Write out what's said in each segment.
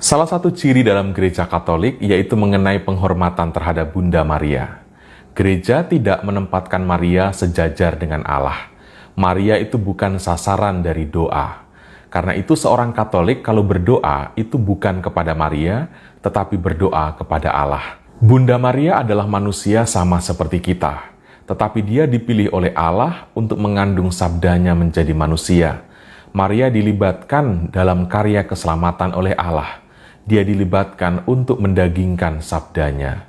Salah satu ciri dalam gereja Katolik yaitu mengenai penghormatan terhadap Bunda Maria. Gereja tidak menempatkan Maria sejajar dengan Allah. Maria itu bukan sasaran dari doa. Karena itu seorang Katolik kalau berdoa itu bukan kepada Maria, tetapi berdoa kepada Allah. Bunda Maria adalah manusia sama seperti kita, tetapi dia dipilih oleh Allah untuk mengandung sabdanya menjadi manusia. Maria dilibatkan dalam karya keselamatan oleh Allah. Dia dilibatkan untuk mendagingkan sabdanya.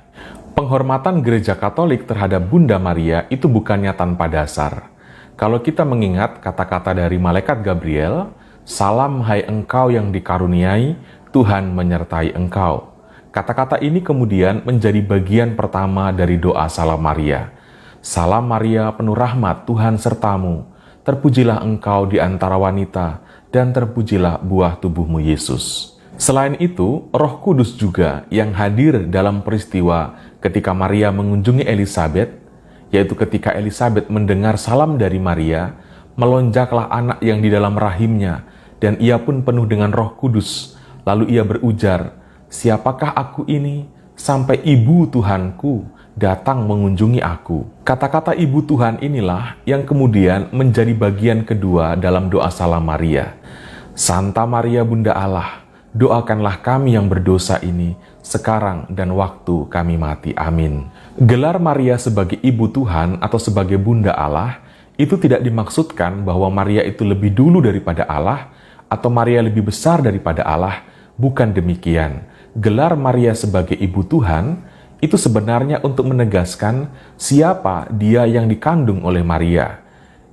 Penghormatan gereja Katolik terhadap Bunda Maria itu bukannya tanpa dasar. Kalau kita mengingat kata-kata dari malaikat Gabriel, "Salam hai engkau yang dikaruniai, Tuhan menyertai engkau." Kata-kata ini kemudian menjadi bagian pertama dari doa Salam Maria. "Salam Maria, penuh rahmat, Tuhan sertamu. Terpujilah engkau di antara wanita, dan terpujilah buah tubuhmu Yesus." Selain itu, Roh Kudus juga yang hadir dalam peristiwa ketika Maria mengunjungi Elisabet, yaitu ketika Elisabet mendengar salam dari Maria, melonjaklah anak yang di dalam rahimnya, dan ia pun penuh dengan Roh Kudus. Lalu ia berujar, "Siapakah aku ini, sampai ibu Tuhanku datang mengunjungi aku?" Kata-kata ibu Tuhan inilah yang kemudian menjadi bagian kedua dalam doa Salam Maria. "Santa Maria Bunda Allah, doakanlah kami yang berdosa ini, sekarang dan waktu kami mati. Amin." Gelar Maria sebagai Ibu Tuhan atau sebagai Bunda Allah, itu tidak dimaksudkan bahwa Maria itu lebih dulu daripada Allah, atau Maria lebih besar daripada Allah. Bukan demikian. Gelar Maria sebagai Ibu Tuhan, itu sebenarnya untuk menegaskan siapa dia yang dikandung oleh Maria.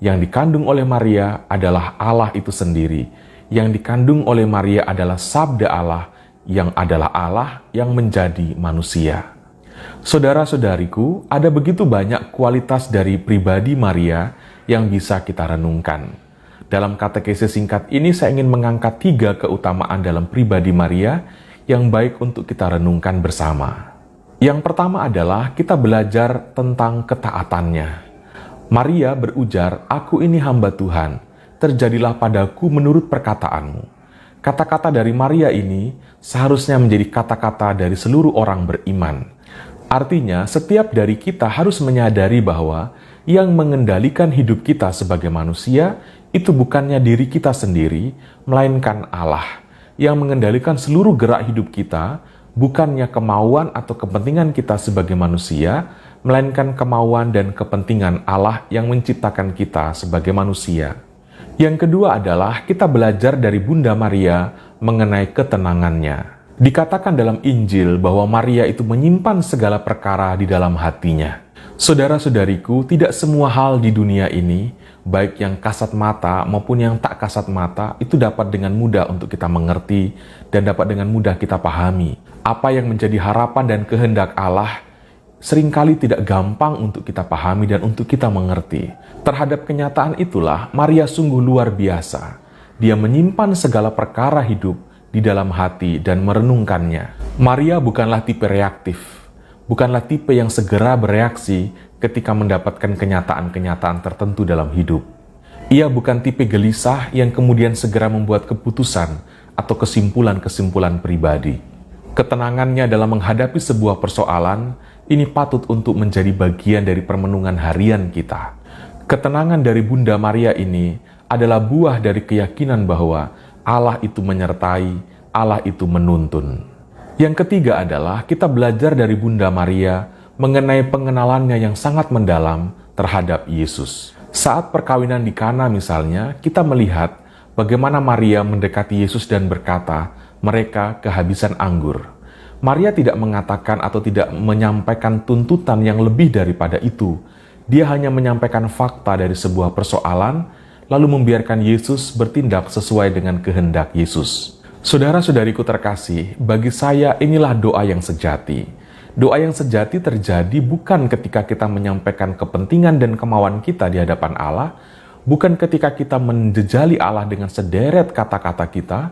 Yang dikandung oleh Maria adalah Allah itu sendiri. Yang dikandung oleh Maria adalah sabda Allah, yang adalah Allah yang menjadi manusia. Saudara-saudariku, ada begitu banyak kualitas dari pribadi Maria yang bisa kita renungkan. Dalam katekese singkat ini saya ingin mengangkat 3 keutamaan dalam pribadi Maria yang baik untuk kita renungkan bersama. Yang pertama adalah kita belajar tentang ketaatannya. Maria berujar, "Aku ini hamba Tuhan, terjadilah padaku menurut perkataanmu." Kata-kata dari Maria ini seharusnya menjadi kata-kata dari seluruh orang beriman. Artinya, setiap dari kita harus menyadari bahwa yang mengendalikan hidup kita sebagai manusia itu bukannya diri kita sendiri, melainkan Allah. Yang mengendalikan seluruh gerak hidup kita bukannya kemauan atau kepentingan kita sebagai manusia, melainkan kemauan dan kepentingan Allah yang menciptakan kita sebagai manusia. Yang kedua adalah kita belajar dari Bunda Maria mengenai ketenangannya. Dikatakan dalam Injil bahwa Maria itu menyimpan segala perkara di dalam hatinya. Saudara-saudariku, tidak semua hal di dunia ini, baik yang kasat mata maupun yang tak kasat mata, itu dapat dengan mudah untuk kita mengerti dan dapat dengan mudah kita pahami. Apa yang menjadi harapan dan kehendak Allah seringkali tidak gampang untuk kita pahami dan untuk kita mengerti. Terhadap kenyataan itulah, Maria sungguh luar biasa. Dia menyimpan segala perkara hidup di dalam hati dan merenungkannya. Maria bukanlah tipe reaktif, bukanlah tipe yang segera bereaksi ketika mendapatkan kenyataan-kenyataan tertentu dalam hidup. Ia bukan tipe gelisah yang kemudian segera membuat keputusan atau kesimpulan-kesimpulan pribadi. Ketenangannya dalam menghadapi sebuah persoalan ini patut untuk menjadi bagian dari permenungan harian kita. Ketenangan dari Bunda Maria ini adalah buah dari keyakinan bahwa Allah itu menyertai, Allah itu menuntun. Yang ketiga adalah kita belajar dari Bunda Maria mengenai pengenalannya yang sangat mendalam terhadap Yesus. Saat perkawinan di Kana misalnya, kita melihat bagaimana Maria mendekati Yesus dan berkata, "Mereka kehabisan anggur." Maria tidak mengatakan atau tidak menyampaikan tuntutan yang lebih daripada itu. Dia hanya menyampaikan fakta dari sebuah persoalan, lalu membiarkan Yesus bertindak sesuai dengan kehendak Yesus. Saudara-saudariku terkasih, bagi saya inilah doa yang sejati. Doa yang sejati terjadi bukan ketika kita menyampaikan kepentingan dan kemauan kita di hadapan Allah, bukan ketika kita menjejali Allah dengan sederet kata-kata kita,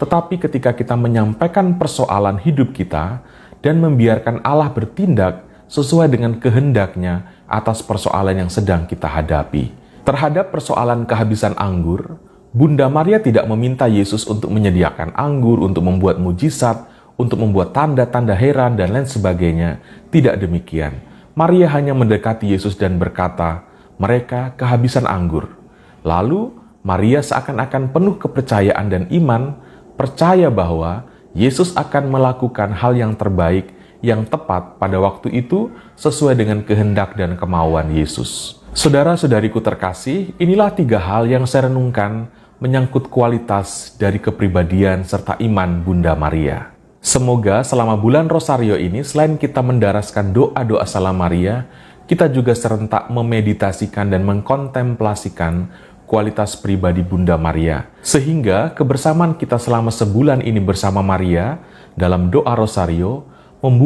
tetapi ketika kita menyampaikan persoalan hidup kita dan membiarkan Allah bertindak sesuai dengan kehendaknya atas persoalan yang sedang kita hadapi. Terhadap persoalan kehabisan anggur, Bunda Maria tidak meminta Yesus untuk menyediakan anggur, untuk membuat mujizat, untuk membuat tanda-tanda heran, dan lain sebagainya. Tidak demikian. Maria hanya mendekati Yesus dan berkata, "Mereka kehabisan anggur." Lalu, Maria seakan-akan penuh kepercayaan dan iman, percaya bahwa Yesus akan melakukan hal yang terbaik, yang tepat pada waktu itu sesuai dengan kehendak dan kemauan Yesus. Saudara-saudariku terkasih, inilah 3 hal yang saya renungkan menyangkut kualitas dari kepribadian serta iman Bunda Maria. Semoga selama bulan Rosario ini, selain kita mendaraskan doa-doa Salam Maria, kita juga serentak memeditasikan dan mengkontemplasikan kualitas pribadi Bunda Maria. Sehingga kebersamaan kita selama sebulan ini bersama Maria dalam doa Rosario membuka